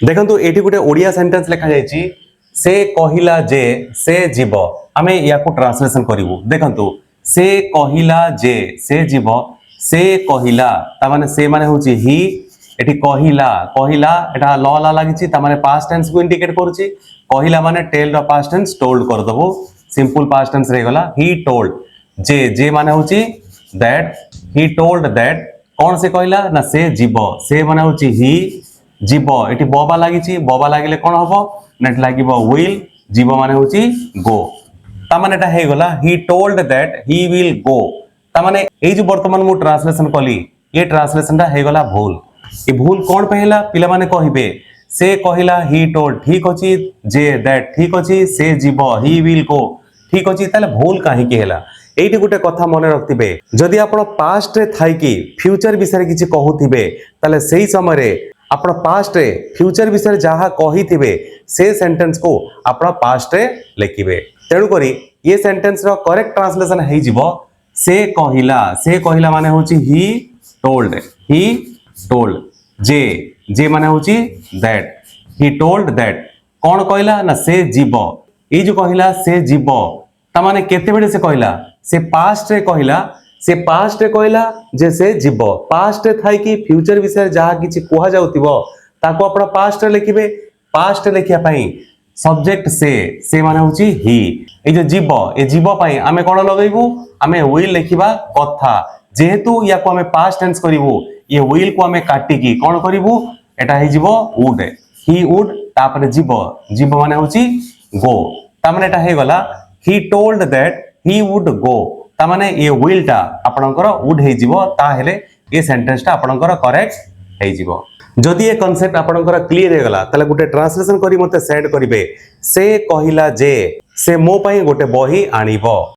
देखंतु एठी गुटे ओडिया सेंटेंस लिखा जायछि से कहिला जे से जीव आमे याकू ट्रांसलेशन करिवु देखंतु से कहिला जे से जीव से कहिला ता माने से माने होछि ही एठी कहिला कहिला एटा ल ला लागिछि ता माने पास्ट टेंस को इंडिकेट करूछि कहिला माने टेल रो पास्ट टेंस टोल्ड कर दबो सिंपल पास्ट टेंस रे गला ही टोल्ड जे माने होछि दैट ही टोल्ड दैट कौन से कहला ना से जीव से माने होछि ही जीव एटी बबा लागिछि बबा लागिले कोन हबो नेट लागिबो विल जीव माने होछि गो ता माने एटा हे गला he told that he will go ता माने ए जो वर्तमान मु ट्रांसलेशन कली ये ट्रांसलेशन ता हे गला भूल ए भूल कोन पहिला पिला माने कहिबे से कहिला ही टोल्ड ठीक अछि जे दैट ठीक अछि से जीव ही विल गो ठीक अछि ताले भूल काहे के हेला एठी गुटे कथा मने रखतिबे जदि आपण पास्ट रे थाई कि फ्यूचर विषय किछि कहूथिबे ताले सेही समय रे आपण पास्ट रे फ्यूचर विषय जहा कहिथिबे से सेंटेंस को आपण पास्ट रे लिखिबे तेणु करी ये सेंटेंस रो करेक्ट ट्रांसलेशन हेइ जिवो से कहिला माने होछि ही टोल्ड जे माने होछि दैट ही टोल्ड दैट कोन कहला ना से जीव ए जो कहला से जीव ता माने केते बेले से कहला से पास्ट रे कहला जे से जीव पास्ट रे थाई कि फ्यूचर विषय जहा किछि कोहा जाउतिबो ताको आपण पास्ट रे लिखिबे पास्ट लिखिया पई सब्जेक्ट से माने होछि ही ए जो जीव पई आमे कोन लगाइबु आमे विल लिखिबा कथा जेहेतु याको आमे पास्ट टेंस करिवु ये विल को आमे काटी की कोन करिवु एटा हे जीव वुड ही वुड तापर जीव माने होछि गो ता माने एटा हे गला he told that he would go ता माने ये विल टा आपनकर वुड हे जीवो ता हेले ये सेंटेंस टा आपनकर करेक्ट हे जीवो जदि ये कांसेप्ट आपनकर क्लियर हे गला तले गुटे ट्रांसलेशन करी मते सेंड करिवे से कहिला जे से मो पई गुटे बही आनिबो।